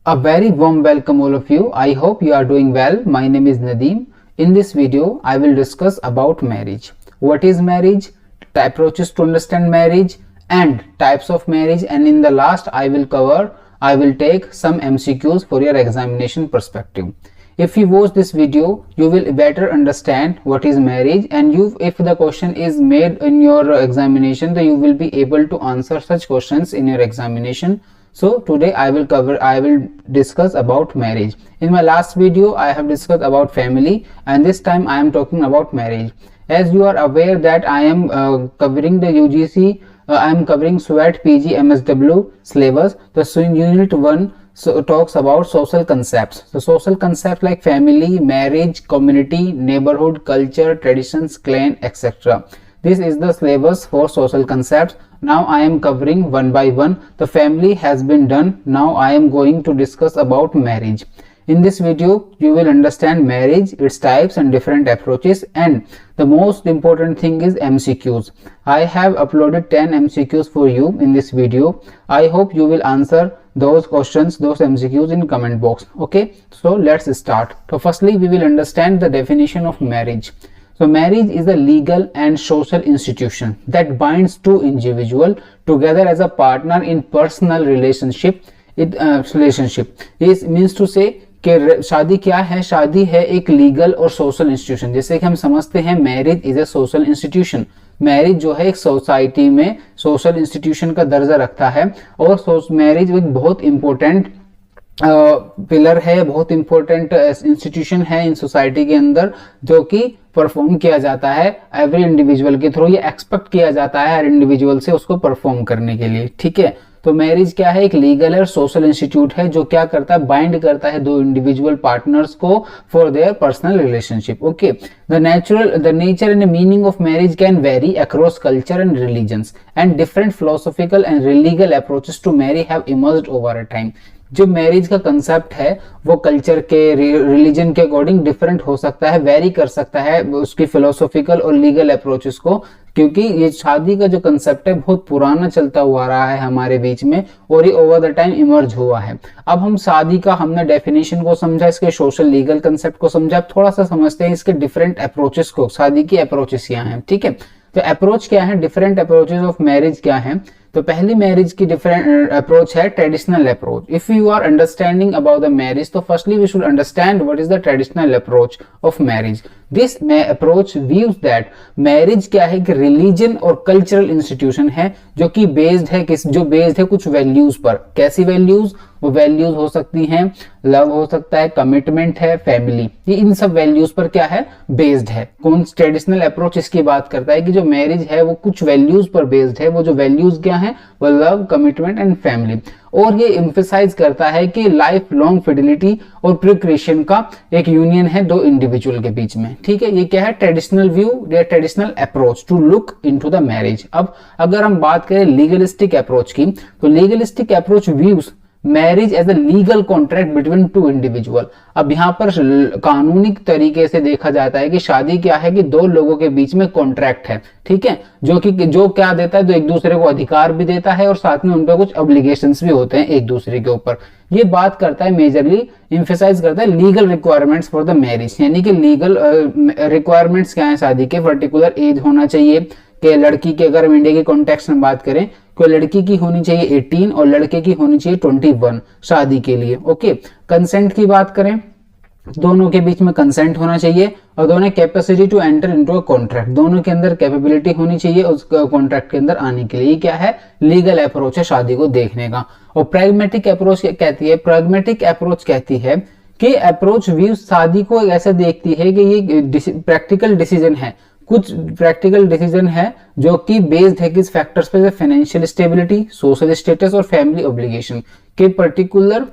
A very warm welcome all of you. I hope you are doing well. My name is Nadeem. In this video, I will discuss about marriage. What is marriage, approaches to understand marriage and types of marriage, and in the last I will take some MCQs for your examination perspective. If you watch this video, you will better understand what is marriage, and if the question is made in your examination, then you will be able to answer such questions in your examination. So today I will discuss about marriage. In my last video I have discussed about family, and this time I am talking about marriage. As you are aware that I am covering the UGC, I am covering SWAT PG MSW syllabus. The unit 1 talks about social concepts. So social concepts like family, marriage, community, neighborhood, culture, traditions, clan, etc. This is the syllabus for social concepts. Now I am covering one by one. The family has been done. Now I am going to discuss about marriage. In this video, you will understand marriage, its types and different approaches, and the most important thing is MCQs. I have uploaded 10 MCQs for you in this video. I hope you will answer those questions, those MCQs in comment box. Okay, so let's start. So firstly, we will understand the definition of marriage. So marriage is a legal and social institution that binds two individuals together as a partner in personal relationship. It means to say कि शादी क्या है? शादी है एक legal और social institution. जैसे कि हम समझते हैं marriage is A social institution. Marriage जो है एक सोसाइटी में सोशल इंस्टीट्यूशन का दर्जा रखता है, और मैरिज एक बहुत इंपॉर्टेंट पिलर है, बहुत इंपॉर्टेंट इंस्टीट्यूशन है इन सोसाइटी के अंदर, जो कि परफॉर्म किया जाता है एवरी इंडिविजुअल के थ्रू. ये एक्सपेक्ट किया जाता है हर इंडिविजुअल से उसको परफॉर्म करने के लिए. ठीक है, तो मैरिज क्या है? एक लीगल और सोशल इंस्टीट्यूट है जो क्या करता है? बाइंड करता है दो इंडिविजुअल पार्टनर्स को for their personal relationship. Okay, the nature and meaning of marriage can vary across culture and religions, and different philosophical and legal approaches to marry have emerged over a time. जो marriage का concept है वो culture के, religion के according different हो सकता है, very कर सकता है उसकी फिलोसॉफिकल और लीगल अप्रोचेस को, क्योंकि ये शादी का जो कंसेप्ट है बहुत पुराना चलता हुआ आ रहा है हमारे बीच में, और ये ओवर द टाइम इमर्ज हुआ है. अब हम शादी का हमने डेफिनेशन को समझा, इसके सोशल लीगल कंसेप्ट को समझा. अब थोड़ा सा समझते हैं इसके डिफरेंट अप्रोचेस को. शादी की अप्रोचेस क्या है? ठीक है, तो अप्रोच क्या है, डिफरेंट अप्रोचेस ऑफ मैरिज क्या है? तो पहली मैरिज की डिफरेंट अप्रोच है traditional approach. If you are understanding about the marriage, तो firstly we should understand what is the traditional approach of marriage. This approach views that marriage क्या है कि रिलीजन और कल्चरल इंस्टीट्यूशन है जो कि बेस्ड है कुछ वैल्यूज पर. कैसी वैल्यूज? वो वैल्यूज हो सकती हैं लव हो सकता है, कमिटमेंट है, फैमिली, ये इन सब वैल्यूज पर क्या है? बेस्ड है. कौन ट्रेडिशनल अप्रोच इसकी बात करता है कि जो मैरिज है वो कुछ वैल्यूज पर बेस्ड है. वो जो वैल्यूज क्या है? वो लव, कमिटमेंट एंड फैमिली. और ये एम्फसाइज करता है कि लाइफ लॉन्ग फिडेलिटी और प्रोक्रिएशन का एक यूनियन है दो इंडिविजुअल के बीच में. ठीक है, ये क्या है? ट्रेडिशनल व्यू या traditional approach to look into the marriage. अब अगर हम बात करें लीगलिस्टिक अप्रोच की, तो legalistic approach views marriage as a legal contract between two individual. अब यहाँ पर कानूनी तरीके से देखा जाता है कि शादी क्या है कि दो लोगों के बीच में कॉन्ट्रैक्ट है. ठीक है, जो क्या देता है, तो एक दूसरे को अधिकार भी देता है और साथ में उन पर कुछ ऑब्लिगेशंस भी होते हैं एक दूसरे के ऊपर. ये बात करता है, मेजरली एम्फसाइज करता है legal requirements for the marriage. यानी कि लीगल रिक्वायरमेंट्स क्या है शादी के? पर्टिकुलर एज होना चाहिए कि लड़की के, अगर हम इंडिया के कॉन्टेक्स्ट में बात करें, कोई लड़की की होनी चाहिए 18 और लड़के की होनी चाहिए 21 शादी के लिए. ओके, कंसेंट की बात करें, दोनों के बीच में कंसेंट होना चाहिए, और दोनों capacity to enter into a contract, दोनों के अंदर कैपेबिलिटी होनी चाहिए उस कॉन्ट्रैक्ट के अंदर आने के लिए. क्या है? लीगल अप्रोच है शादी को देखने का. और प्रैग्मेटिक अप्रोच कहती है, प्रैग्मेटिक अप्रोच कहती है कि अप्रोच व्यू शादी को ऐसे देखती है कि ये प्रैक्टिकल डिसीजन है, कुछ प्रैक्टिकल डिसीजन है जो कि बेस्ड है किस फैक्टर्स पे? फाइनेंशियल स्टेबिलिटी, सोशल स्टेटस और फैमिली ऑब्लिगेशन के. पर्टिकुलर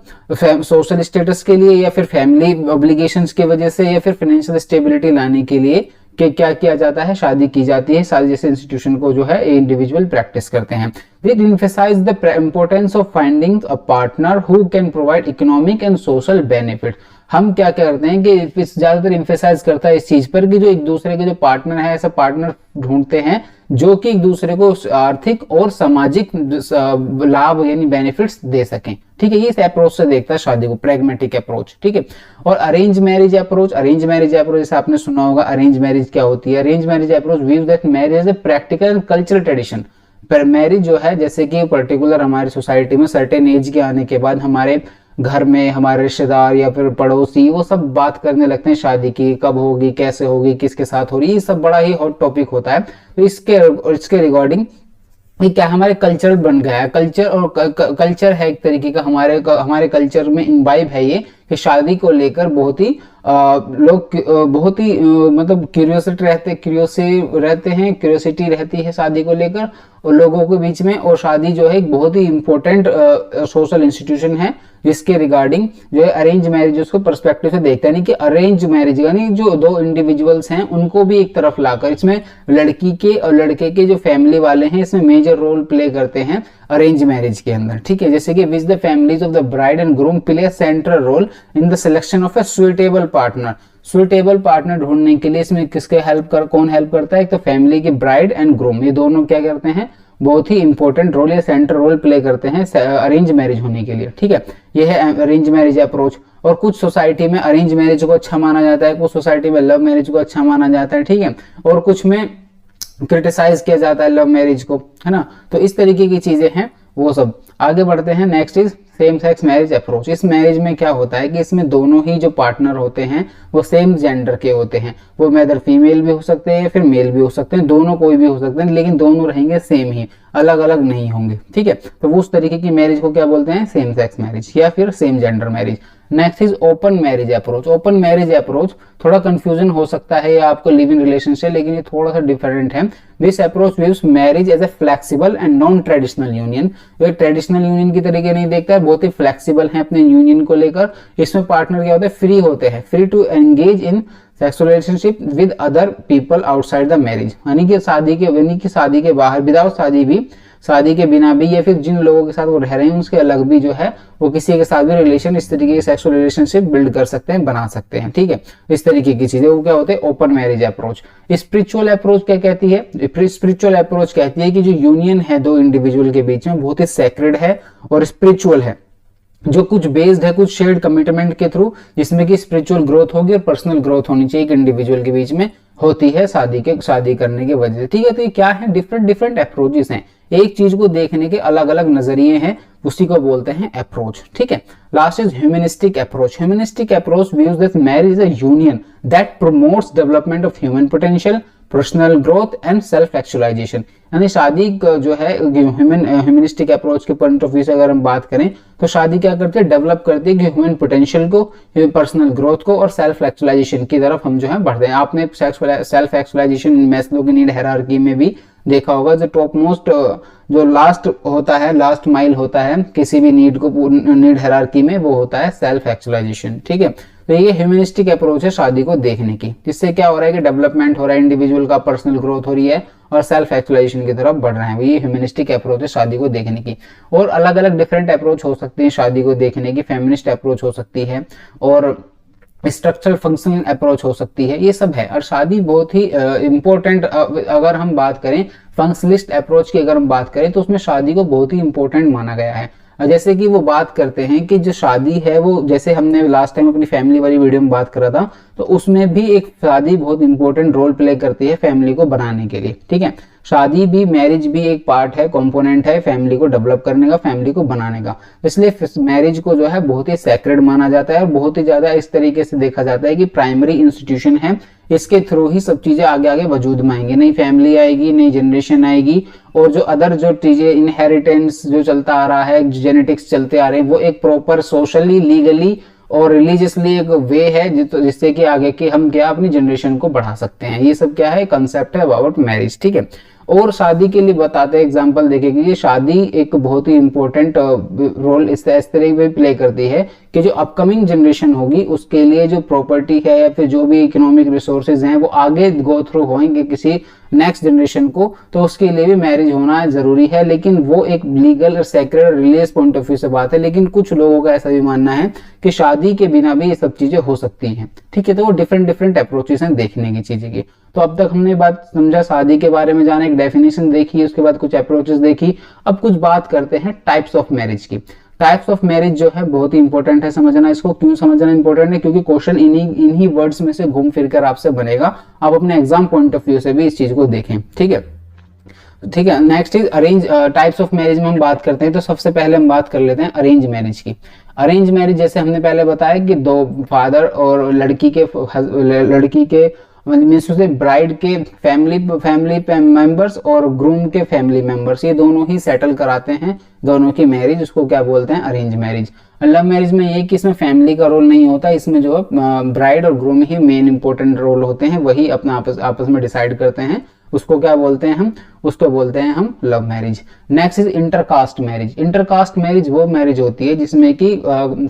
सोशल स्टेटस के लिए या फिर फैमिली ऑब्लिगेशंस की वजह से या फिर फाइनेंशियल स्टेबिलिटी लाने के लिए कि क्या किया जाता है? शादी की जाती है. शादी जैसे इंस्टीट्यूशन को जो है इंडिविजुअल प्रैक्टिस करते हैं. It emphasize the importance of finding a partner who can provide economic and social benefit. हम क्या करते हैं कि ज्यादातर इम्फेसाइज करता है इस चीज पर कि जो एक दूसरे के जो पार्टनर है, ऐसा पार्टनर ढूंढते हैं जो कि एक दूसरे को आर्थिक और सामाजिक लाभ यानी बेनिफिट्स दे सकें। ठीक है, ये इस अप्रोच से देखता है शादी को, प्रैग्मेटिक अप्रोच। ठीक है, और अरेंज मैरिज अप्रोच, जैसे आपने सुना होगा अरेंज मैरिज क्या होती है। Arrange marriage approach views that marriage as a practical and cultural tradition. पर मैरिज जो है, जैसे कि पर्टिकुलर हमारी सोसाइटी में सर्टेन एज के आने के बाद हमारे घर में हमारे रिश्तेदार या फिर पड़ोसी वो सब बात करने लगते हैं शादी की, कब होगी, कैसे होगी, किसके साथ हो रही है, ये सब बड़ा ही हॉट टॉपिक होता है। तो इसके रिगार्डिंग ये क्या हमारे कल्चर बन गया है। कल्चर और कल्चर है एक तरीके का, हमारे कल्चर में इम्बाइब है ये कि शादी को लेकर बहुत ही लोग बहुत ही मतलब क्यूरियोसिटी रहती है शादी को लेकर और लोगों के बीच में। और शादी जो है एक बहुत ही इंपॉर्टेंट सोशल इंस्टीट्यूशन है जिसके रिगार्डिंग जो है अरेंज मैरिज उसको पर्सपेक्टिव से देखता है। यानी कि अरेंज मैरिज यानी जो दो इंडिविजुअल्स हैं उनको भी एक तरफ लाकर, इसमें लड़की के और लड़के के जो फैमिली वाले हैं इसमें मेजर रोल प्ले करते हैं अरेंज मैरिज के अंदर। ठीक है, जैसे कि which the families of the bride and groom play central role in the selection of a suitable partner. Suitable partner ढूंढने के लिए इसमें कौन हेल्प करता है? एक तो फैमिली के ब्राइड एंड ग्रूम, ये दोनों क्या करते हैं, बहुत ही इंपॉर्टेंट रोल या सेंट्रल रोल प्ले करते हैं अरेंज मैरिज होने के लिए। ठीक है, यह है अरेंज मैरिज अप्रोच। और कुछ सोसाइटी में अरेंज मैरिज को अच्छा माना जाता है, कुछ सोसाइटी में लव मैरिज को अच्छा माना जाता है। ठीक है, और कुछ में क्रिटिसाइज किया जाता है लव मैरिज को, है ना। तो इस तरीके की चीजें हैं वो सब। आगे बढ़ते हैं, next is same sex marriage approach. इस मैरिज में क्या होता है कि इसमें दोनों ही जो पार्टनर होते हैं वो सेम जेंडर के होते हैं। वो मेदर फीमेल भी हो सकते हैं फिर मेल भी हो सकते हैं, दोनों कोई भी हो सकते हैं, लेकिन दोनों रहेंगे सेम ही, अलग अलग नहीं होंगे। ठीक है, तो वो उस तरीके की मैरिज को क्या बोलते हैं? सेम सेक्स मैरिज या फिर same gender marriage. Next is open marriage approach. Open marriage approach थोड़ा कंफ्यूजन हो सकता है या आपको लिव इन रिलेशन से, लेकिन ये थोड़ा सा डिफरेंट है। This approach views marriage as a flexible and non traditional union. ये ट्रेडिशनल यूनियन की तरीके नहीं देखता है, बहुत ही फ्लेक्सिबल है अपने यूनियन को लेकर। इसमें पार्टनर क्या होते हैं? फ्री होते हैं, free to engage in sexual relationship with other people outside the marriage. यानी कि शादी के बाहर, विदाउट शादी के बिना भी, या फिर जिन लोगों के साथ वो रह रहे हैं उसके अलग भी जो है वो किसी के साथ भी रिलेशन, इस तरीके की सेक्सुअल रिलेशनशिप बिल्ड कर सकते हैं, बना सकते हैं। ठीक है, इस तरीके की चीजें वो क्या होते हैं? Open marriage approach. Spiritual approach क्या कहती है? स्पिरिचुअल अप्रोच कहती है कि जो यूनियन है दो इंडिविजुअल के बीच में बहुत ही सैक्रेड है और स्पिरिचुअल है, जो कुछ बेस्ड है कुछ शेयर्ड कमिटमेंट के थ्रू, जिसमें कि स्पिरिचुअल ग्रोथ होगी और पर्सनल ग्रोथ होनी चाहिए एक इंडिविजुअल के बीच में होती है शादी करने की वजह से। ठीक है, तो ये क्या है? डिफरेंट अप्रोचेस हैं, एक चीज को देखने के अलग अलग नजरिए हैं, उसी को बोलते हैं अप्रोच। ठीक है, last is humanistic approach. Humanistic approach views that marriage is a union that promotes development of human potential, personal growth and self actualization. यानी शादी जो है ह्यूमनिस्टिक अप्रोच के पॉइंट ऑफ व्यू से अगर हम बात करें तो शादी क्या करती है? डेवलप करती है कि ह्यूमन पोटेंशियल को, पर्सनल ग्रोथ को और सेल्फ एक्चुअलाइजेशन की तरफ हम जो है बढ़ते हैं। आपने सेल्फ एक्चुअलाइजेशन मैस्लो की नीड हायरार्की में भी देखा होगा, जो टॉप मोस्ट जो लास्ट होता है, लास्ट माइल होता है किसी भी नीड हायरार्की में, वो होता है सेल्फ एक्चुअलाइजेशन। ठीक है, तो ये ह्यूमनिस्टिक अप्रोच है शादी को देखने की, जिससे क्या हो रहा है कि डेवलपमेंट हो रहा है, इंडिविजुअल का पर्सनल ग्रोथ हो रही है और सेल्फ एक्चुअलाइजेशन की तरफ बढ़ रहे हैं। ये ह्यूमनिस्टिक अप्रोच है शादी को देखने की। और अलग अलग डिफरेंट अप्रोच हो सकती है शादी को देखने की, फेमिनिस्ट अप्रोच हो सकती है और स्ट्रक्चरल फंक्शनल अप्रोच हो सकती है, ये सब है। और शादी बहुत ही इंपॉर्टेंट, अगर हम बात करें फंक्शनलिस्ट अप्रोच की, अगर हम बात करें तो उसमें शादी को बहुत ही इंपॉर्टेंट माना गया है। जैसे कि वो बात करते हैं कि जो शादी है वो, जैसे हमने लास्ट टाइम अपनी फैमिली वाली वीडियो में बात करा था, तो उसमें भी एक शादी बहुत इंपॉर्टेंट रोल प्ले करती है फैमिली को बनाने के लिए। ठीक है, शादी भी, मैरिज भी एक पार्ट है, कंपोनेंट है फैमिली को डेवलप करने का, फैमिली को बनाने का। इसलिए मैरिज को जो है बहुत ही सैक्रेड माना जाता है और बहुत ही ज्यादा इस तरीके से देखा जाता है कि प्राइमरी इंस्टीट्यूशन है, इसके थ्रू ही सब चीजें आगे आगे वजूद में आएंगी, नई फैमिली आएगी, नई जनरेशन आएगी। और जो अदर जो चीजें, इनहेरिटेंस जो चलता आ रहा है, जेनेटिक्स चलते आ रहे हैं, वो एक प्रॉपर सोशली, लीगली और रिलीजियसली एक वे है जिससे कि आगे के हम क्या अपनी जनरेशन को बढ़ा सकते हैं। ये सब क्या है? कंसेप्ट है अबाउट मैरिज। ठीक है, और शादी के लिए बताते हैं एग्जांपल देखेंगे, ये शादी एक बहुत ही इंपॉर्टेंट रोल इस तरह से प्ले करती है कि जो अपकमिंग जनरेशन होगी उसके लिए जो प्रॉपर्टी है या फिर जो भी इकोनॉमिक रिसोर्सेज हैं वो आगे गो थ्रू होंगे किसी नेक्स्ट जनरेशन को, तो उसके लिए भी मैरिज होना जरूरी है। लेकिन वो एक लीगल और sacred religious point of view से बात है। लेकिन कुछ लोगों का ऐसा भी मानना है कि शादी के बिना भी ये सब चीजें हो सकती हैं, ठीक है। तो वो डिफरेंट अप्रोचेस हैं देखने की चीजें की। तो अब तक हमने बात समझा, शादी के बारे में जाना, एक डेफिनेशन देखी, उसके बाद कुछ अप्रोचेस देखी। अब कुछ बात करते हैं टाइप्स ऑफ मैरिज की। टाइप्स ऑफ मैरिज जो है बहुत ही इंपॉर्टेंट है समझना। इसको क्यों समझना इंपॉर्टेंट है? क्योंकि क्वेश्चन इन्हीं वर्ड्स में से घूम फिर कर आपसे बनेगा। आप अपने एग्जाम पॉइंट ऑफ व्यू से भी इस चीज को देखें, ठीक है। ठीक है, next is arrange types of marriage में हम बात करते हैं। तो सबसे पहले हम बात कर लेते हैं अरेंज मैरिज की। अरेंज मैरिज जैसे हमने पहले बताया कि दो फादर और लड़की के मीन्स टू से ब्राइड के फैमिली मेंबर्स और ग्रूम के फैमिली मेंबर्स, ये दोनों ही सेटल कराते हैं दोनों की मैरिज। उसको क्या बोलते हैं? Arrange marriage. लव मैरिज में ये कि इसमें फैमिली का रोल नहीं होता, इसमें जो ब्राइड और ग्रूम ही मेन इंपॉर्टेंट रोल होते हैं, वही अपना आपस में डिसाइड करते हैं। उसको क्या बोलते हैं हम? उसको बोलते हैं हम love marriage. Next is intercaste marriage. Intercaste marriage वो मैरिज होती है जिसमें कि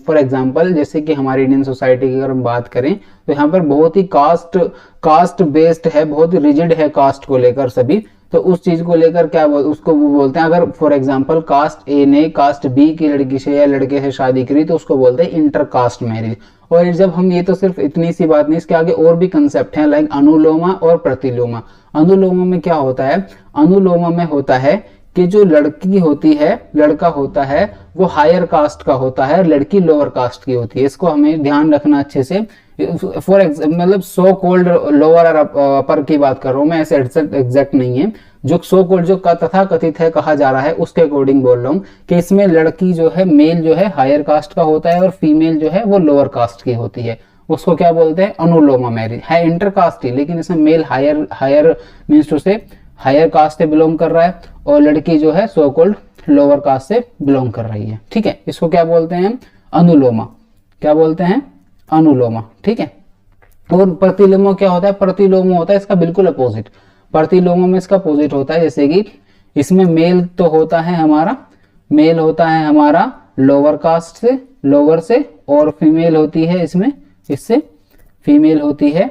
फॉर एग्जांपल जैसे कि हमारी इंडियन सोसाइटी की अगर हम बात करें तो यहाँ पर बहुत ही कास्ट बेस्ड है, बहुत ही रिजिड है कास्ट को लेकर सभी। तो उस चीज को लेकर उसको बोलते हैं, अगर फॉर एग्जांपल कास्ट ए ने कास्ट बी की लड़की से या लड़के से शादी करी तो उसको बोलते हैं इंटरकास्ट मैरिज। और जब हम ये तो सिर्फ इतनी सी बात नहीं, इसके आगे और भी कंसेप्ट है लाइक अनुलोमा और प्रतिलोमा। अनुलोमा में क्या होता है? अनुलोमा में होता है कि जो लड़की होती है, लड़का होता है, वो हायर कास्ट का होता है, लड़की लोअर कास्ट की होती है। इसको हमें ध्यान रखना अच्छे से। मतलब सो कोल्ड लोअर और अपर की बात कर रहा हूं मैं, ऐसे एग्जैक्ट नहीं है। जो सो कोल्ड जो तथा कथित है कहा जा रहा है उसके अकॉर्डिंग बोल रहा हूँ कि इसमें लड़की जो है, मेल जो है हायर कास्ट का होता है और फीमेल जो है वो लोअर कास्ट की होती है। उसको क्या बोलते हैं? अनुलोमा मैरिज है, इंटरकास्ट ही, लेकिन इसमें मेल हायर मीन्स टू से हायर कास्ट से बिलोंग कर रहा है और लड़की जो है सो कॉल्ड लोअर कास्ट से बिलोंग कर रही है, ठीक है। इसको क्या बोलते हैं? अनुलोमा। क्या बोलते हैं? अनुलोमा, ठीक है। और प्रतिलोमा क्या होता है? प्रतिलोमा होता है इसका बिल्कुल अपोजिट। प्रतिलोमा में इसका अपोजिट होता है, जैसे कि इसमें मेल तो होता है हमारा, मेल होता है हमारा लोअर कास्ट से, लोअर से, और फीमेल होती है इससे फीमेल होती है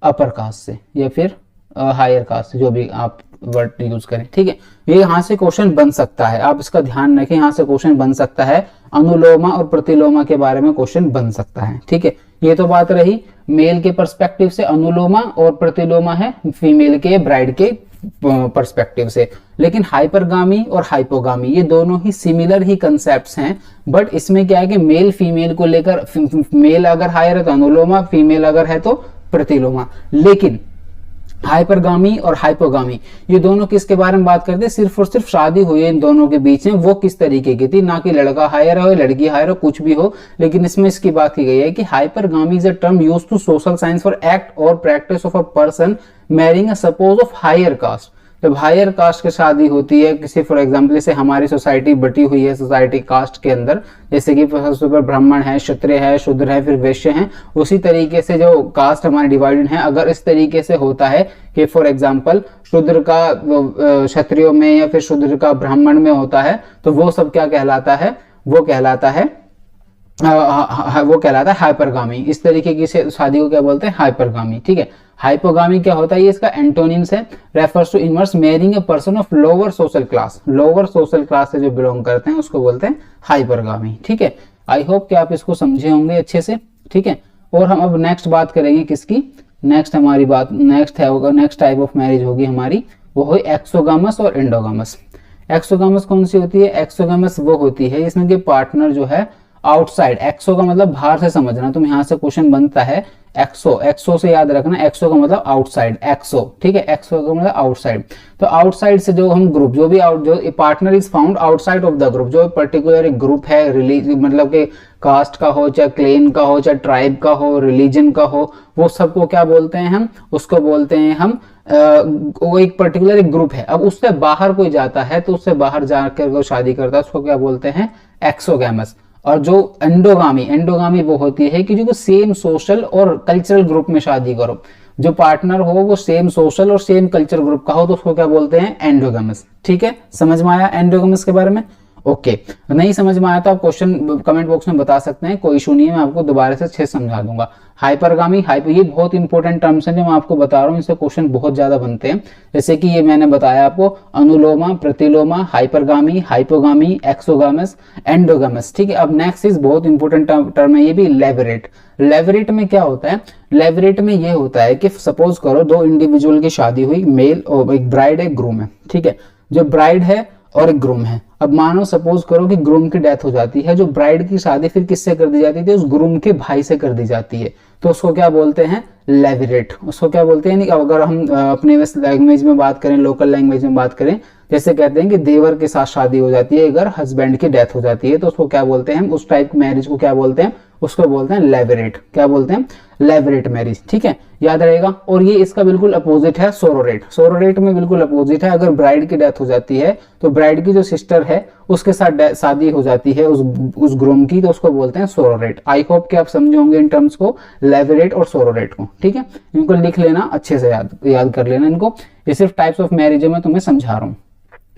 अपर कास्ट से या फिर हायर कास्ट, जो भी आप वर्ड यूज करें, ठीक है। ये यहाँ से क्वेश्चन बन सकता है, आप इसका ध्यान रखें, यहाँ से क्वेश्चन बन सकता है। अनुलोमा और प्रतिलोमा के बारे में क्वेश्चन बन सकता है, ठीक है। ये तो बात रही मेल के पर्सपेक्टिव से अनुलोमा, और प्रतिलोमा है फीमेल के ब्राइड के पर्सपेक्टिव से। लेकिन हाइपरगामी और हाइपोगामी ये दोनों ही सिमिलर ही कंसेप्ट्स हैं, बट इसमें क्या है कि मेल फीमेल को लेकर, मेल अगर हायर है तो अनुलोमा, फीमेल अगर है तो प्रतिलोमा। लेकिन हाइपरगामी और हाइपोगामी ये दोनों किसके बारे में बात करते हैं? सिर्फ और सिर्फ शादी हुई है इन दोनों के बीच में, वो किस तरीके की थी, ना कि लड़का हायर हो लड़की हायर हो, कुछ भी हो। लेकिन इसमें इसकी बात की गई है कि hypergamy is a term used to social science for act और practice of a person marrying a spouse of higher caste. जब हायर कास्ट की शादी होती है किसी, फॉर एग्जांपल जैसे हमारी सोसाइटी बटी हुई है सोसाइटी कास्ट के अंदर, जैसे कि ब्राह्मण है, क्षत्रिय है, शूद्र है, फिर वैश्य है, उसी तरीके से जो कास्ट हमारे डिवाइडेड है, अगर इस तरीके से होता है कि फॉर एग्जांपल शूद्र का क्षत्रियों में या फिर शूद्र का ब्राह्मण में होता है, तो वो सब क्या कहलाता है? वो कहलाता है हाइपरगामी। इस तरीके की शादी को क्या बोलते हैं? हाइपरगामी, ठीक है। हाइपोगामी क्या होता है? ये इसका एंटोनिम्स है, refers to inverse marrying a person of lower social class. Lower social class से जो बिलोंग करते हैं उसको बोलते हैं हाइपरगामी, ठीक है। आई होप कि आप इसको समझे होंगे अच्छे से, ठीक है। और हम अब नेक्स्ट बात करेंगे किसकी? नेक्स्ट हमारी बात नेक्स्ट टाइप ऑफ मैरिज होगी हमारी, वो है एक्सोगामस और एंडोगामस। एक्सोगामस कौन सी होती है? एक्सोगामस वो होती है जिसमें कि पार्टनर जो है आउटसाइड, एक्सो का मतलब बाहर से समझना, तुम यहां से क्वेश्चन बनता है एक्सो से याद रखना, एक्सो का मतलब आउटसाइड, एक्सो, ठीक है। एक्सो का मतलब आउटसाइड। तो आउटसाइड से जो हम ग्रुप, जो partner is found outside of the group, जो पर्टिकुलर ग्रुप है, मतलब कि कास्ट का हो, चाहे क्लेन का हो, चाहे ट्राइब का हो, रिलीजन का हो, वो सबको क्या बोलते हैं हम? उसको बोलते हैं हम वो एक पर्टिकुलर एक ग्रुप है। अब उससे बाहर कोई जाता है तो उससे बाहर जाकर वो शादी करता है, उसको क्या बोलते हैं? एक्सोगैमस। और जो एंडोगामी वो होती है कि जो सेम सोशल और कल्चरल ग्रुप में शादी करो, जो पार्टनर हो वो सेम सोशल और सेम कल्चर ग्रुप का हो, तो उसको क्या बोलते हैं? एंडोगामस, ठीक है। समझ में आया एंडोगामस के बारे में? ओके नहीं समझ में आया तो आप क्वेश्चन कमेंट बॉक्स में बता सकते हैं, कोई इशू नहीं है, मैं आपको दोबारा से अच्छे समझा दूंगा। हाइपरगामी, हाइपर, ये बहुत इंपॉर्टेंट टर्म्स हैं जो मैं आपको बता रहा हूँ, इनसे क्वेश्चन बहुत ज्यादा बनते हैं। जैसे कि ये मैंने बताया आपको, अनुलोमा, प्रतिलोमा, हाइपरगामी, हाइपोगामी, एक्सोगामस, एंडोगामस। ठीक है, अब नेक्स्ट इज बहुत इंपॉर्टेंट टर्म है ये भी, लेवरेट। लेवरेट में क्या होता है? लेवरेट में ये होता है कि सपोज करो दो इंडिविजुअल की शादी हुई, मेल और एक ब्राइड एक ग्रूम है। ठीक है, जो ब्राइड है और एक ग्रूम है। अब मानो सपोज करो कि ग्रूम की डेथ हो जाती है, जो ब्राइड की शादी फिर किससे कर दी जाती थी? उस ग्रूम के भाई से कर दी जाती है, तो उसको क्या बोलते हैं? लेवरेट। उसको क्या बोलते हैं? अगर हम अपने लैंग्वेज में बात करें, लोकल लैंग्वेज में बात करें, जैसे कहते हैं कि देवर के साथ शादी हो जाती है अगर हस्बैंड की डेथ हो जाती है, तो उसको क्या बोलते हैं? उस टाइप की मैरिज को क्या बोलते हैं? उसको बोलते हैं लेवरेट। क्या बोलते हैं? लेवरेट मैरिज। ठीक है, याद रहेगा। और ये इसका बिल्कुल अपोजिट है सोरोरेट। सोरोरेट में बिल्कुल अपोजिट है, अगर ब्राइड की डेथ हो जाती है तो ब्राइड की जो सिस्टर है उसके साथ शादी हो जाती है उस ग्रूम की, तो उसको बोलते हैं सोरोरेट। आई होप कि आप समझे होंगे इन टर्म्स को, लेवरेट और सोरोरेट को। ठीक है, इनको लिख लेना अच्छे से, याद कर लेना इनको। ये सिर्फ टाइप्स ऑफ मैरिज है, मैं तुम्हें समझा रहा हूँ।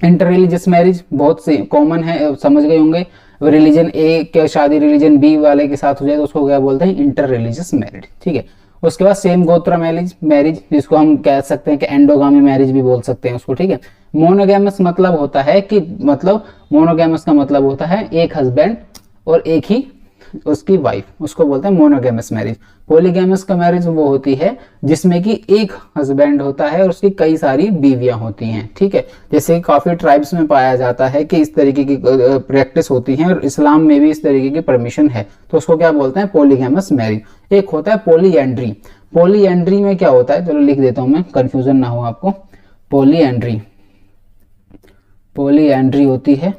इंटर रिलीजियस मैरिज बहुत से कॉमन है, समझ गए होंगे। रिलीजन ए के शादी रिलीजन बी वाले के साथ हो जाए तो उसको क्या बोलते हैं? Inter religious marriage. ठीक है, उसके बाद सेम गोत्र मैरिज जिसको हम कह सकते हैं कि एंडोगामी मैरिज भी बोल सकते हैं उसको। ठीक है, मोनोगैमस मतलब होता है कि मोनोगैमस का मतलब होता है एक हस्बैंड और एक ही उसकी वाइफ, उसको बोलते हैं मोनोगैमस मैरिज। पॉलीगैमस का मैरिज वो होती है जिसमें कि एक हस्बैंड होता है और उसकी कई सारी बीवियां होती हैं। ठीक है, जैसे काफी ट्राइब्स में पाया जाता है कि इस तरीके की प्रैक्टिस होती है और इस्लाम में भी इस तरीके की परमिशन है, तो उसको क्या बोलते हैं? Polygamous marriage. एक होता है पॉलीएंड्री। पॉलीएंड्री में क्या होता है? चलो लिख देता हूं मैं, कंफ्यूजन ना हो आपको। पॉलीएंड्री होती है,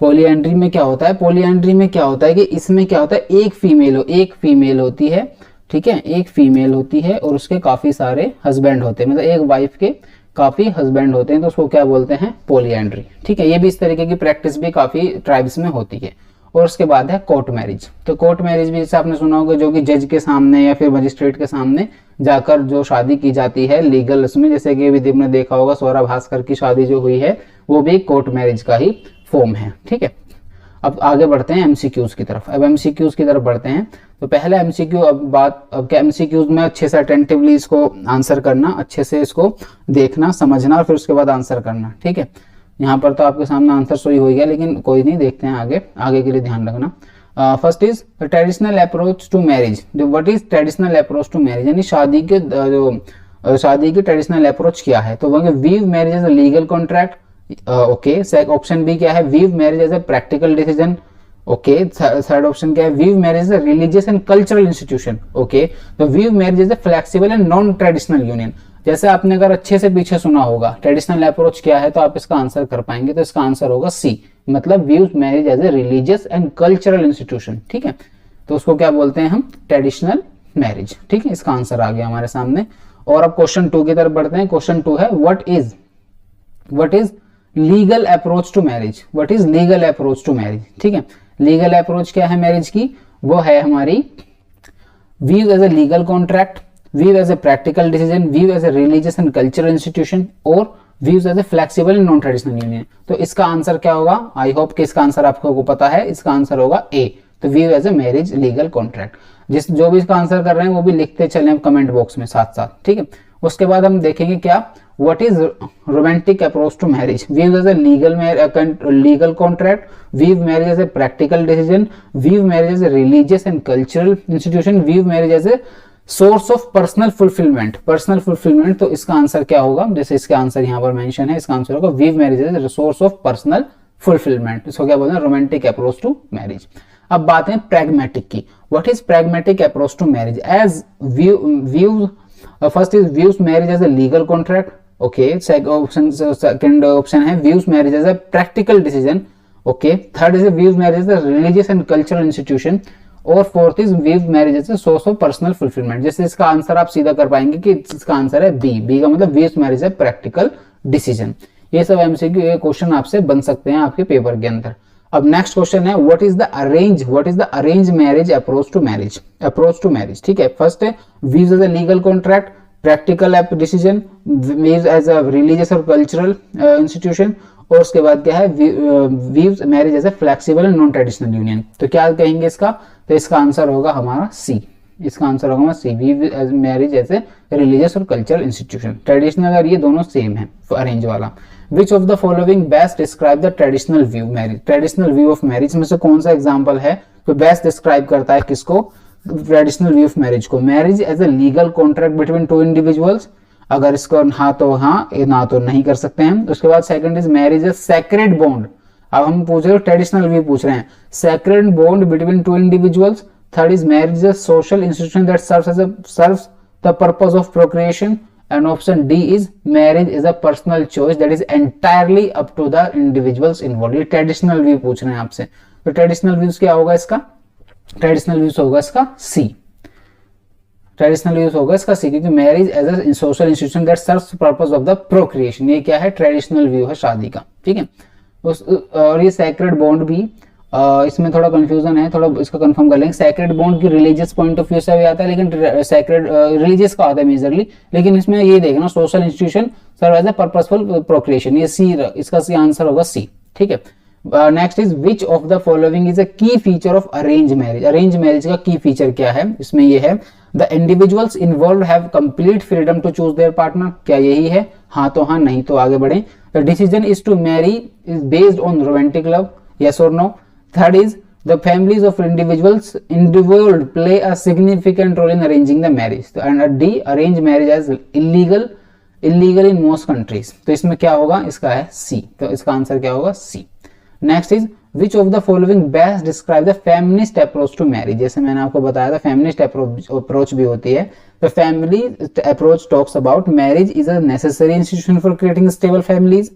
पॉलीएंड्री में क्या होता है? पॉलीएंड्री में क्या होता है कि इसमें क्या होता है? एक फीमेल होती है। ठीक है, एक फीमेल होती है और उसके काफी सारे हस्बैंड होते हैं, मतलब एक वाइफ के काफी हस्बैंड होते हैं, तो उसको क्या बोलते हैं? पॉलीएंड्री। ठीक है, ये भी इस तरीके की प्रैक्टिस भी काफी ट्राइब्स में होती है। और उसके बाद है कोर्ट मैरिज। तो कोर्ट मैरिज भी जैसे आपने सुना होगा, जो कि जज के सामने या फिर मजिस्ट्रेट के सामने जाकर जो शादी की जाती है लीगल उसमें, जैसे कि अभी हमने देखा होगा सौरभ भास्कर की शादी जो हुई है वो भी कोर्ट मैरिज का ही फॉर्म है। ठीक है, अब आगे बढ़ते हैं एमसीक्यूज की तरफ। अब एमसीक्यूज की तरफ बढ़ते हैं, तो पहला एमसीक्यू, अब क्या एमसीक्यूज में अच्छे से अटेंटिवली इसको आंसर करना, अच्छे से इसको देखना समझना और फिर उसके बाद आंसर करना। ठीक है, यहाँ पर तो आपके सामने आंसर सही हो गया, लेकिन कोई नहीं, देखते हैं आगे के लिए ध्यान रखना। First is traditional approach to marriage. What is traditional approach to marriage, यानी शादी की ट्रेडिशनल अप्रोच क्या है? तो views marriage as a legal contract. Okay, option B क्या है? Views marriage as a practical decision. Okay, third option क्या है? Views marriage as a religious and cultural institution. Okay, तो views marriage as a flexible and non traditional union. जैसे आपने अगर अच्छे से पीछे सुना होगा ट्रेडिशनल अप्रोच क्या है, तो आप इसका आंसर कर पाएंगे, तो इसका आंसर होगा सी, मतलब views marriage as a religious and cultural institution. ठीक है, तो उसको क्या बोलते हैं हम? Traditional marriage. ठीक है, इसका आंसर आ गया हमारे सामने। और अब क्वेश्चन 2 की तरफ बढ़ते हैं। क्वेश्चन 2 है what is legal approach to marriage. What is legal approach to marriage? ठीक है, लीगल अप्रोच क्या है मैरिज की? वो है हमारी views as a legal contract, views as a practical decision, views as a religious and cultural institution, और views as a flexible and non traditional union. तो इसका आंसर क्या होगा? आई होप कि इसका आंसर आपको पता है। इसका आंसर होगा ए, तो view as a marriage legal contract. जो भी इसका आंसर कर रहे हैं वो भी लिखते चलें कमेंट बॉक्स में साथ साथ। ठीक है, उसके बाद हम देखेंगे क्या, what is romantic approach to marriage. View as a legal contract, view marriage as a practical decision, view marriage as a religious and cultural institution, view marriage as a source of personal fulfilment. तो इसका answer क्या होगा? जैसे इसका answer यहाँ पर mention है, इसका आंसर होगा view marriage as a source of personal fulfilment. इसको क्या बोलते हैं? Romantic approach to marriage. अब बात है प्रैग्मेटिक की। What is pragmatic approach to marriage? As view first is views marriage as a legal contract. Okay, second option है views marriage as a practical decision. Okay, third is views marriage as a religious and cultural institution, और fourth is views marriage as a source of personal fulfilment. जैसे इसका answer आप सीधा कर पाएंगे कि इसका आंसर है बी का मतलब views marriage as practical decision. ये सब एमसीक्यू ये क्वेश्चन आपसे बन सकते हैं आपके पेपर के अंदर। अब नेक्स्ट क्वेश्चन है what is the arrange marriage approach to marriage. ठीक है, फर्स्ट है views as a legal contract, practical decision, views as a religious और कल्चरल इंस्टीट्यूशन, और उसके बाद क्या है, views marriage as a flexible and non traditional union. तो क्या कहेंगे इसका, तो इसका आंसर होगा हमारा सी, इसका आंसर होगा C, view marriage as a religious और कल्चरल इंस्टीट्यूशन। ट्रेडिशनल और ये दोनों सेम है अरेंज वाला। Which of the following best describe the traditional view marriage, traditional view of marriage में से कौन सा एग्जाम्पल है तो बेस्ट डिस्क्राइब करता है किसको, ट्रेडिशनल व्यू ऑफ मैरिज को। Marriage as a legal contract between two individuals, अगर इसको हाँ तो हाँ, ना तो नहीं कर सकते हैं। उसके बाद second is marriage A sacred bond, अब हम पूछ रहे हो ट्रेडिशनल व्यू पूछ रहे हैं, sacred bond between two individuals. Third is marriage a social institution that serves the purpose of procreation. And option D is marriage is a personal choice that is entirely up to the individuals involve. ये traditional view पूछ रहे हैं आपसे, तो traditional views क्या होगा इसका, traditional views होगा इसका सी, ट्रेडिशनल व्यूज होगा इसका सी, क्योंकि marriage as a social institution that serves purpose of the procreation, ये क्या है, ट्रेडिशनल व्यू है शादी का, ठीक है। और ये सैक्रेड बॉन्ड भी इसमें थोड़ा कंफ्यूजन है, थोड़ा इसका कंफर्म कर लेंगे। सैक्रेड बॉन्ड की रिलीजियस पॉइंट ऑफ व्यू से भी आता है, लेकिन सैक्रेड रिलीजियस का आता है मेजरली, लेकिन इसमें ये देखना social institution serve as a purposeful procreation, ये सी, इसका सी आंसर होगा सी, ठीक है। Next is which of the following is a key feature of arrange marriage, arrange marriage का की फीचर क्या है, इसमें ये है the individuals involve have complete freedom to choose their partner, क्या यही है, हाँ तो हाँ, नहीं तो आगे बढ़े। The decision is to marry is based on romantic love, yes और no. Third is the families of individuals involved play a significant role in arranging the marriage. And D, arranged marriage as illegal in most countries. तो इसमें क्या होगा, इसका है C, तो इसका answer क्या होगा C। Next is which of the following best describe the feminist approach to marriage, जैसे मैंने आपको बताया था feminist approach भी होती है, तो family approach talks about marriage is a necessary institution for creating stable families.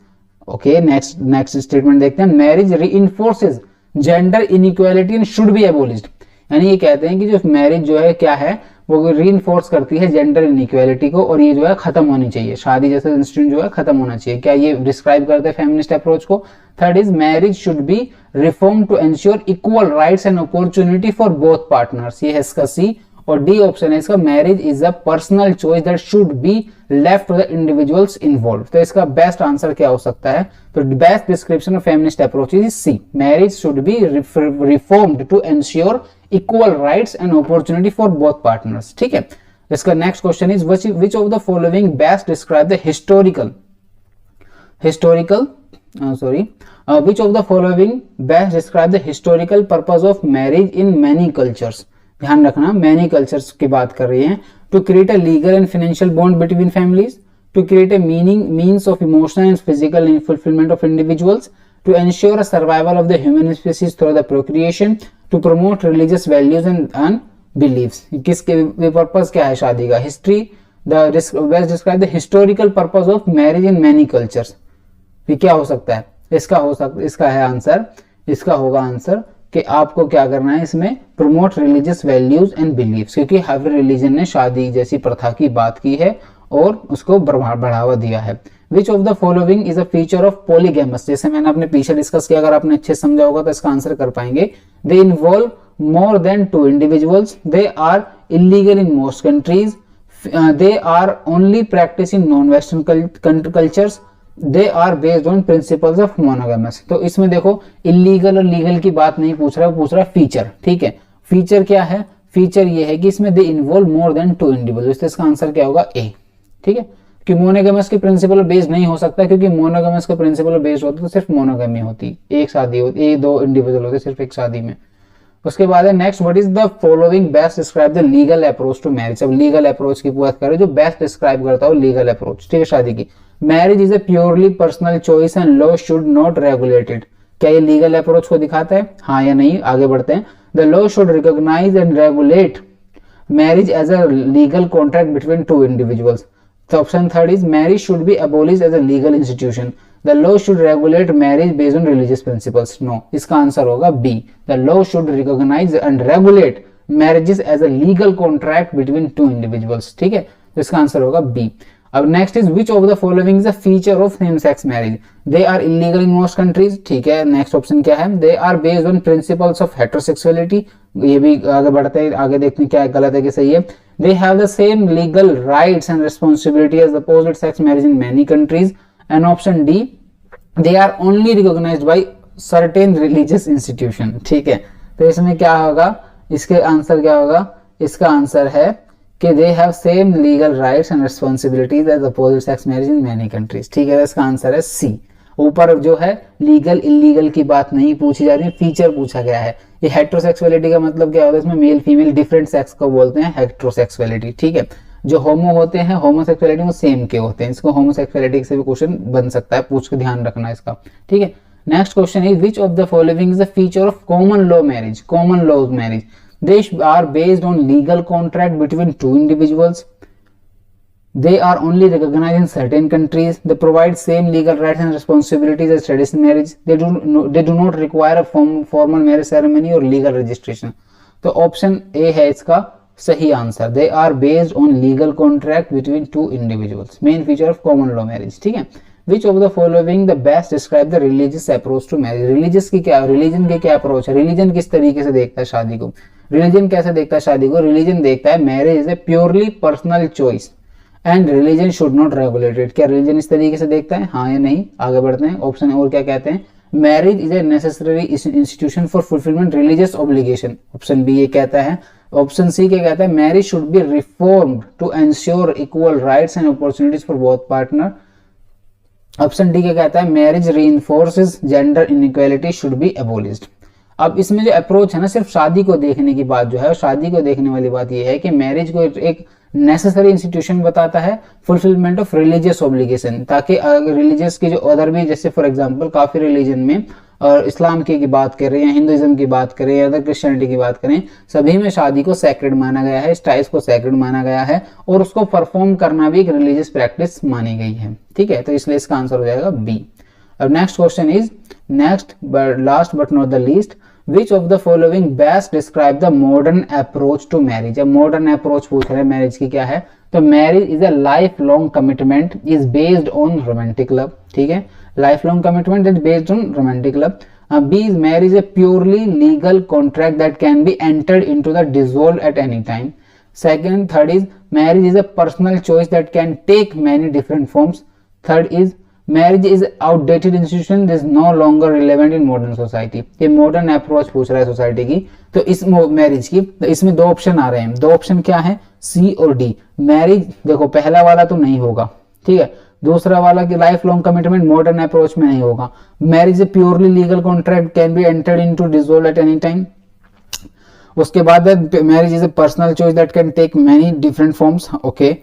Okay, next statement देखते हैं, marriage reinforces gender inequality and should be एबोलिश्ड, यानी ये कहते हैं कि जो मैरिज जो है क्या है, वो रीइंफोर्स करती है जेंडर इनइक्वालिटी को, और ये जो है खत्म होनी चाहिए, शादी जैसा इंस्टीट्यूट जो है खत्म होना चाहिए, क्या ये डिस्क्राइब करते हैं फेमिनिस्ट अप्रोच को। Third is marriage should be reform to ensure equal rights and opportunity for both partners, ये है इसका सी। और डी ऑप्शन है इसका, marriage is a personal choice that should be left to the individuals involve. तो इसका best answer क्या हो सकता है, तो best description of feminist approach is C, marriage should be reformed to ensure equal rights and opportunity for both partners, ठीक है। इसका next question is which of the following best describe the which of the following best describe the historical purpose of marriage in many cultures, ध्यान रखना many cultures की बात कर रही हैं। To create a legal and financial bond between families, to create a means of emotional and physical fulfilment of individuals, to ensure a survival of the human species through the procreation, to promote religious values and beliefs. किसके purpose क्या है शादी का, history, the best describe the historical purpose of marriage in many cultures, ये क्या हो सकता है, इसका है आंसर, इसका होगा आंसर कि आपको क्या करना है इसमें, promote religious values and beliefs, क्योंकि हर रिलीजन ने शादी जैसी प्रथा की बात की है और उसको बढ़ावा दिया है। विच of the following is a feature of polygamous, जैसे मैंने अपने पीछे डिस्कस किया, अगर आपने अच्छे समझा होगा तो इसका आंसर कर पाएंगे। They involve more than 2 individuals, they are illegal in most countries, they are only practice in non western cultures, they are based on principles of monogamous. तो इसमें देखो इलीगल और लीगल की बात नहीं पूछ रहा है, पूछ रहा है फीचर, ठीक है। फीचर क्या है, फीचर ये है कि इसमें दे इन्वॉल्व मोर देन 2 इंडिविजुअल्स, तो इसका आंसर क्या होगा ए, ठीक है। कि मोनोगेमस के प्रिंसिपल बेस्ड नहीं हो सकता, क्योंकि मोनोगेमस के प्रिंसिपल बेस्ड होते तो सिर्फ मोनोगेमी होती, एक शादी होती, एक 2 इंडिविजुअल होते सिर्फ एक शादी में। उसके बाद है next, what is the following best describe the legal approach to marriage. अब लीगल अप्रोच की बात करें, जो बेस्ट डिस्क्राइब करता हो लीगल अप्रोच, ठीक है, शादी की। Marriage is A purely personal choice and law should not regulate it, क्या ये लीगल अप्रोच को दिखाता है, हाँ या नहीं, आगे बढ़ते हैं। The law should recognize and regulate marriage as a legal contract between 2 individuals. Option third is marriage should be abolished as a legal institution, the law should regulate marriage based on religious principles, no, इसका answer होगा B, the law should recognize and regulate marriages as a legal contract between 2 individuals, ठीक है, तो इसका answer होगा B. अब next is which of the following is a feature of same sex marriage, they are illegal in most countries, ठीक है। Next option क्या है, they are based on principles of heterosexuality, ये भी आगे बढ़ते हैं, आगे देखते हैं क्या गलत है कि सही है। They have the same legal rights and responsibility as opposite sex marriage in many countries, and option D they are only recognized by certain religious institution. ठीक है, तो इसमें क्या होगा, इसके आंसर क्या होगा, इसका आंसर है कि they have same legal rights and responsibilities as opposite sex marriage in many countries. ठीक है, इसका आंसर है सी। ऊपर जो है लीगल इलीगल की बात नहीं पूछी जा रही है, फीचर पूछा गया है। ये हेट्रोसेक्सुअलिटी का मतलब क्या होता है, इसमें मेल फीमेल डिफरेंट सेक्स को बोलते हैं हेट्रोसेक्सुअलिटी। ठीक है, जो होमो होते हैं होमोसेक्सुअलिटी वो सेम के होते हैं। इसको होमोसेक्सुअलिटी से भी क्वेश्चन बन सकता है, पूछ के ध्यान रखना इसका। ठीक है, next question is which of the following is the feature of common law marriage. Common law marriage they are based on legal contract between two individuals. They are only recognized in certain countries. They provide same legal rights and responsibilities as traditional marriage. They do not require a formal marriage ceremony or legal registration. तो option A है इसका सही answer. They are based on legal contract between two individuals. Main feature of common law marriage. ठीक है, Which of the following the best describe the religious approach to marriage? Religious की क्या, religion की क्या approach है, religion किस तरीके से देखता है शादी को, रिलीजन कैसे देखता है शादी को, रिलीजन देखता है marriage is A purely personal choice and religion should not regulate it. क्या रिलीजन इस तरीके से देखता है, हाँ या नहीं? आगे बढ़ते हैं, ऑप्शन और क्या कहते हैं, marriage is a necessary institution for fulfilment religious obligation. Option B ये कहता है। ऑप्शन सी क्या कहता है, marriage should be reformed to ensure equal rights and opportunities for both partner. Option D क्या कहता है, marriage reinforces gender inequality should be abolished. अब इसमें जो अप्रोच है ना, सिर्फ शादी को देखने की बात जो है, शादी को देखने वाली बात यह है कि मैरिज को एक नेसेसरी इंस्टीट्यूशन बताता है फुलफिलमेंट ऑफ रिलीजियस ऑब्लिगेशन, ताकि रिलीजियस की जो अदर भी, जैसे फॉर एग्जांपल काफी रिलीजन में, और इस्लाम की बात कर रहे हैं, हिंदुइज्म की बात करें या अदर क्रिश्चियनिटी की बात करें, सभी में शादी को सैक्रेड माना गया है, स्टाइल्स को सैक्रेड माना गया है, और उसको परफॉर्म करना भी एक रिलीजियस प्रैक्टिस मानी गई है। ठीक है, तो इसलिए इसका आंसर हो जाएगा बी। अब next question is, next last but not the least, Which of the following best describe the modern approach to marriage? अब modern approach पूछ रहे हैं मैरिज की क्या है, तो marriage is a lifelong commitment is based on romantic love. ठीक है, lifelong commitment is based on romantic love. B is marriage is a purely legal contract that can be entered into the dissolved at any time. Second, third is marriage is a personal choice that can take many different forms. Third is marriage is outdated institution is no longer relevant in modern society. ये modern approach पूछ रहा है society की, तो इस marriage की, तो इसमें दो ऑप्शन आ रहे हैं। दो ऑप्शन क्या है, सी और डी। मैरिज देखो पहला वाला तो नहीं होगा, ठीक है, दूसरा वाला की life long commitment modern approach में नहीं होगा। Marriage a purely legal contract can be entered into dissolve at any time. उसके बाद marriage is a personal choice that can take many different forms. Okay,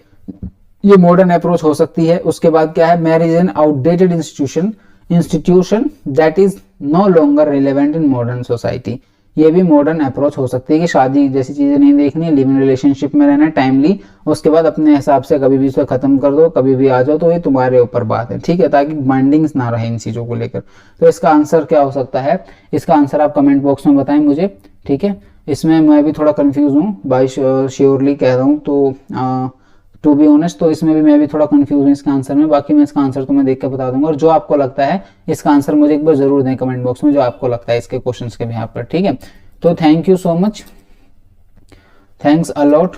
ये मॉडर्न अप्रोच हो सकती है। उसके बाद क्या है, marriage an outdated institution that is no longer relevant in modern society. ये भी मॉडर्न अप्रोच हो सकती है कि शादी जैसी चीजें नहीं देखनी है, लिव इन रिलेशनशिप में रहना है टाइमली, उसके बाद अपने हिसाब से कभी भी इसे खत्म कर दो, कभी भी आ जाओ, तो ये तुम्हारे ऊपर बात है। ठीक है, ताकि बाइंडिंग्स ना रहे इन चीजों को लेकर। तो इसका आंसर क्या हो सकता है, इसका आंसर आप कमेंट बॉक्स में बताएं मुझे। ठीक है, इसमें मैं भी थोड़ा कंफ्यूज हूँ, बाई श्योरली कह रहा हूँ, तो टू बी ऑनेस्ट, तो इसमें भी मैं भी थोड़ा कंफ्यूज हूँ इसका आंसर में। बाकी मैं इसका आंसर तो मैं देख के बता दूंगा, और जो आपको लगता है इसका आंसर मुझे एक बार जरूर दें कमेंट बॉक्स में, जो आपको लगता है इसके क्वेश्चंस के भी यहाँ पर। ठीक है, तो thank you so much, thanks a lot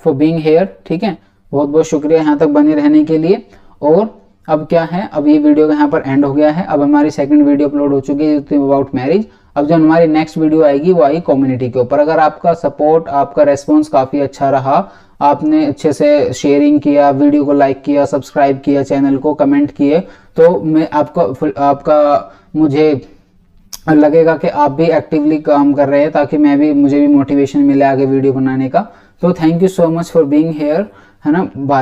for being here. ठीक है, बहुत बहुत शुक्रिया यहाँ तक बने रहने के लिए। और अब क्या है, अब ये वीडियो यहाँ पर एंड हो गया है। अब हमारी सेकंड वीडियो अपलोड हो चुकी है अबाउट मैरिज। अब जो हमारी नेक्स्ट वीडियो आएगी वो आएगी कम्युनिटी के ऊपर। अगर आपका सपोर्ट, आपका रेस्पॉन्स काफी अच्छा रहा, आपने अच्छे से शेयरिंग किया, वीडियो को लाइक किया, सब्सक्राइब किया, चैनल को कमेंट किए, तो मैं आपका मुझे लगेगा कि आप भी एक्टिवली काम कर रहे हैं, ताकि मुझे भी मोटिवेशन मिले आगे वीडियो बनाने का। तो thank you so much for being here, है ना। बाय।